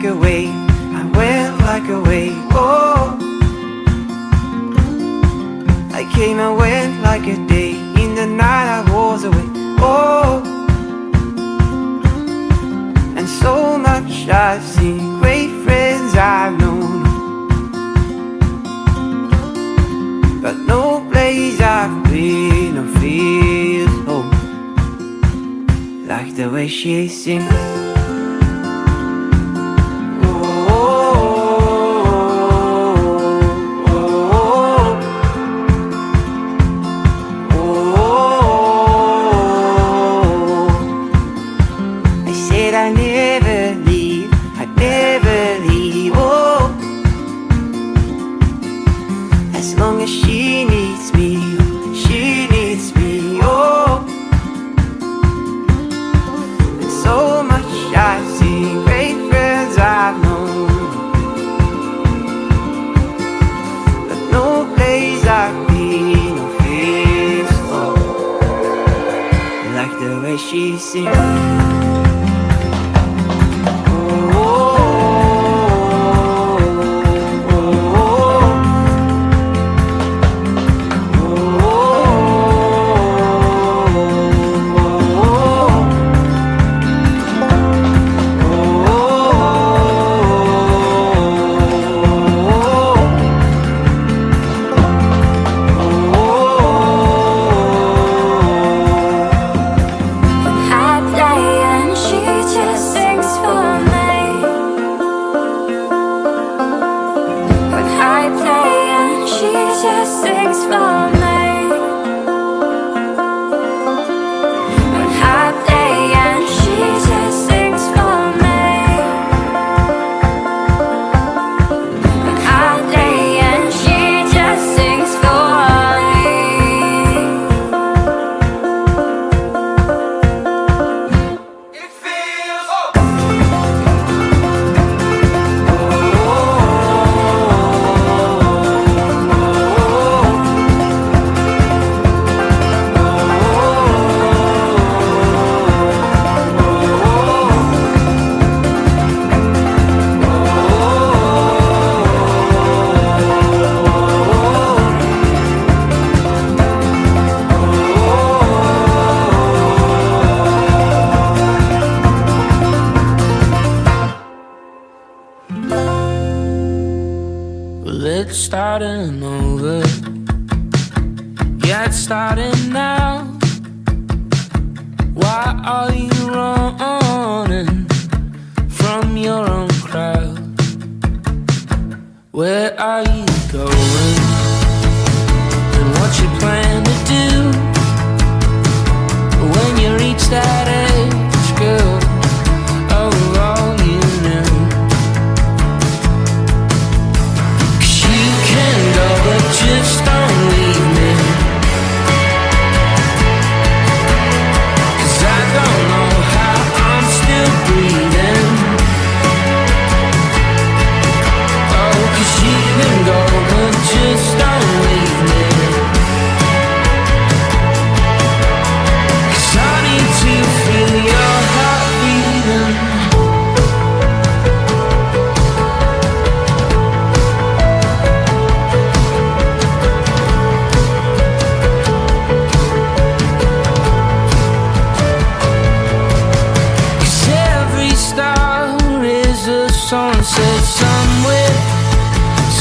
like a wave, I went like a wave, oh. I came and went like a day, in the night I was away, oh. And so much I've seen, great friends I've known, but no place I've been or feel home like the way she sings. I'd never leave, I'd never leave, oh. As long as she needs me, oh. And so much I've seen, great friends I've known, but no place I've been or feel so like the way she sings. Well, it's starting over. Yeah, it's starting now. Why are you running from your own crowd? Where are you going? And what you plan to do when you reach that age, girl? Oh, all you know. 'Cause you can go, but just don't leave me. 'Cause I don't know how I'm still breathing. Oh, 'cause you can go, but just don't leave me. 'Cause I need to feel your heart beating. 'Cause every star is a sunset somewhere.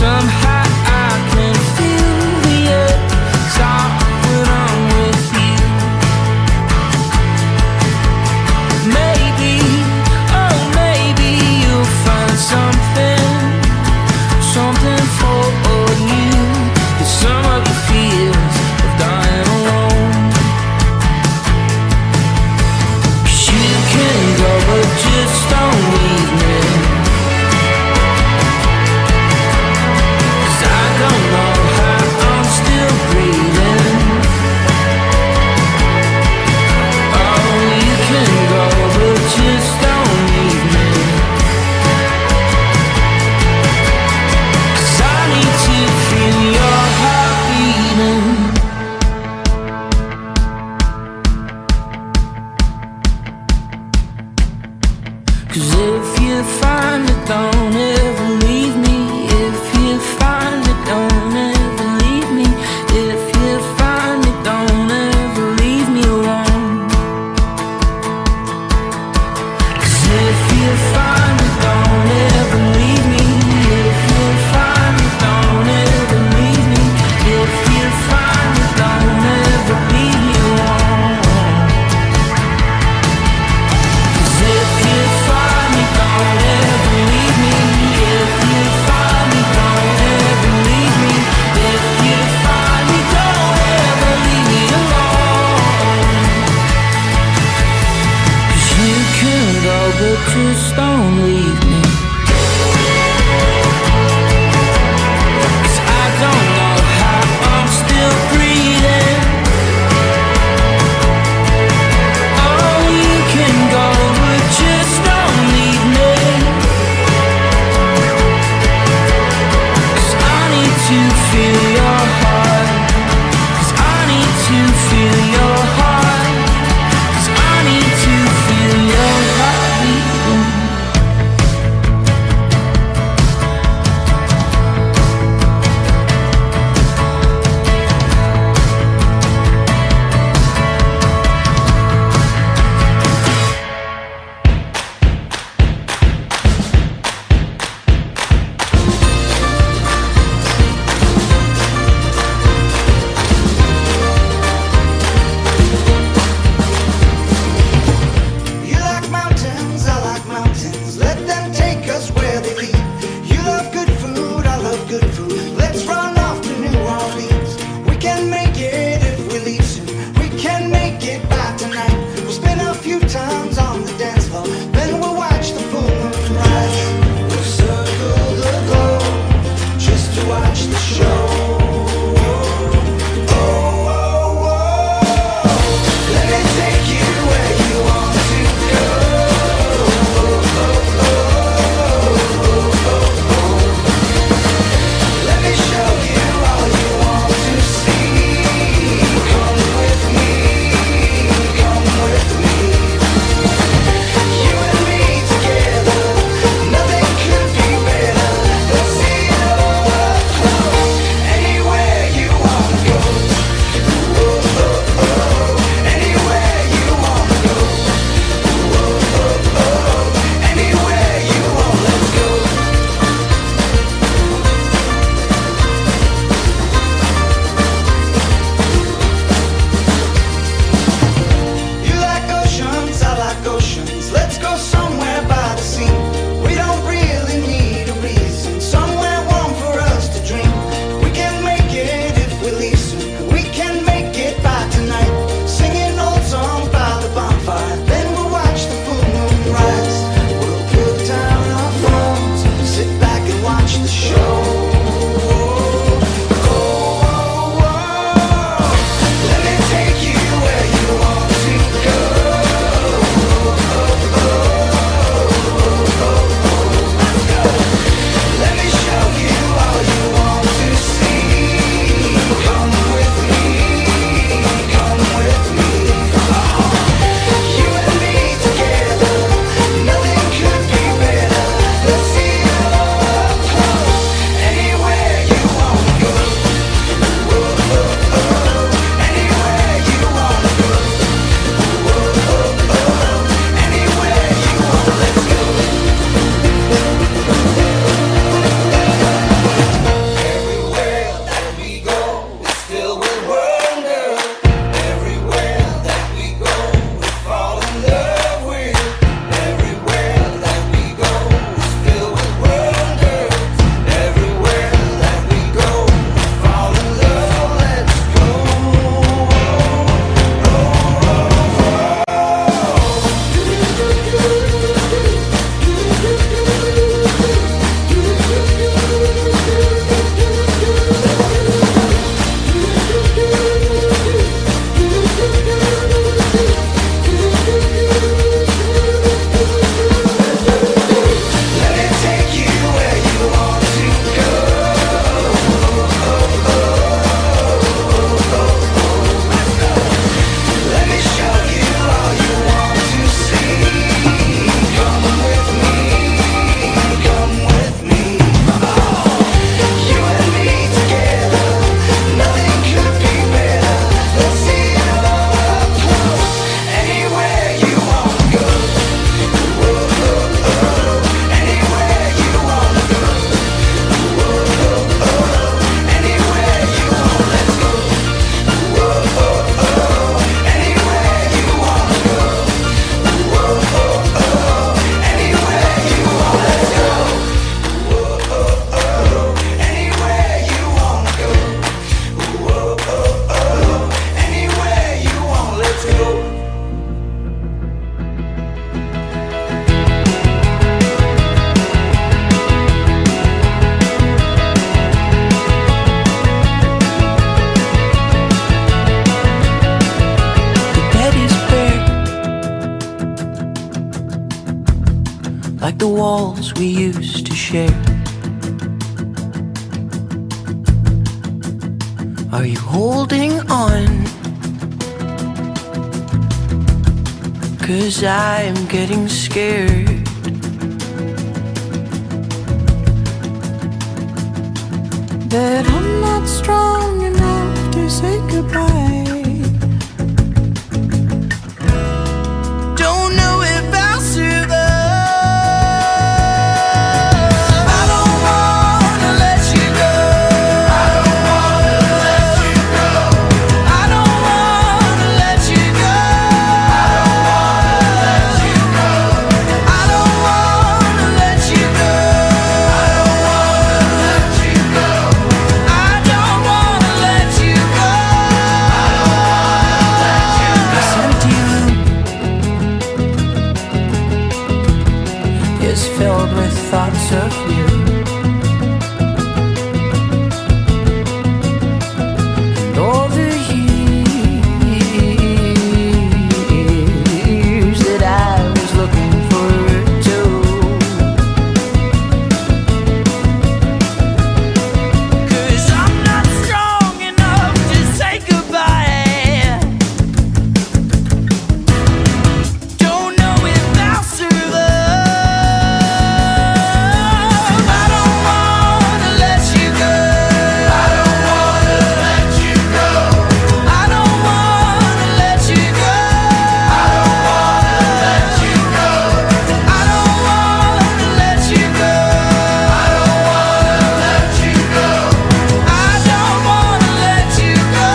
Somehow I can feel the earth stop when I'm with you. Maybe, oh maybe you'll find something for you. 'Cause some of your fears of dying alone. 'Cause you can go, but just don't leave me. 'Cause I don't know how I'm still breathing. Oh, you can go, but just don't leave me. 'Cause I need to feel your heart beating. 'Cause if you you find it, don't ever leave me. If you find it, don't ever leave me. If you find it, don't ever leave me alone. 'Cause if you find it, don't ever leave me. If you find it, don't ever leave me. If you find it, don't ever leave me alone. 'Cause if you find it, don't ever leave me. If you find it, don't ever leave me. If you find it, don't ever leave me alone. 'Cause you can go, but just don't leave me. 'Cause I don't know how I'm still breathing. Oh, you can go, but just don't leave me. 'Cause I need to feel your heart. 'Cause I need to feel your heart. 'Cause I need to feel your heart beating. like the walls we used to share. Are you holding on? 'Cause I'm getting scared. That I'm not strong enough to say goodbye. Don't know if I'll survive. I don't wanna let you go. I don't wanna let you go. I don't wanna let you go. I don't wanna let you go. I don't wanna let you go. I don't wanna let you go. This empty room is filled with thoughts of you. And all the years that I was looking for too. 'Cause I'm not strong enough to say goodbye. Don't know if I'll survive. I don't wanna let you go. I don't wanna let you go. I don't wanna let you go. I don't wanna let you go. I don't wanna let you go. I don't wanna let you go. I don't wanna let you go.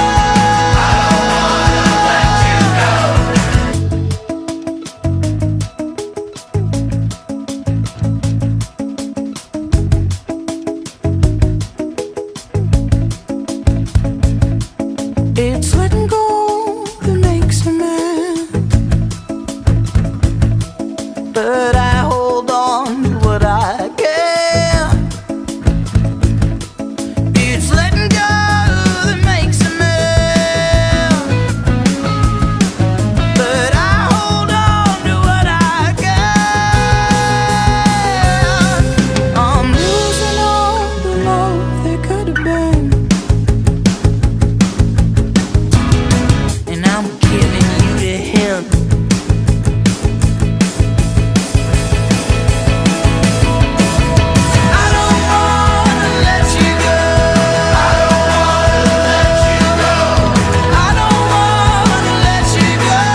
It's letting go that makes a man, but I hold on to what I can. It's letting go that makes a man, but I hold on to what I can. I'm losing all the love there could have been, and I'm giving you to him. I don't wanna let you go. I don't wanna let you go. I don't wanna let you go.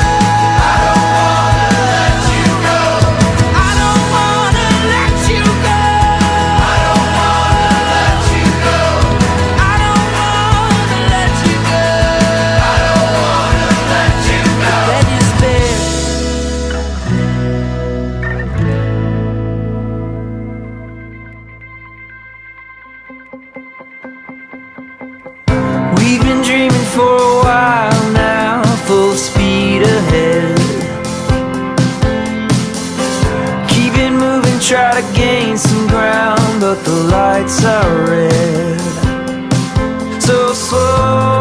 I don't wanna let you go. I don't wanna let you go. I don't wanna let you go. I don't wanna let you go. I don't wanna let you go. That is there. We've been dreaming for a while now, full speed ahead. Keep it moving, try to gain some ground, but the lights are red. So slow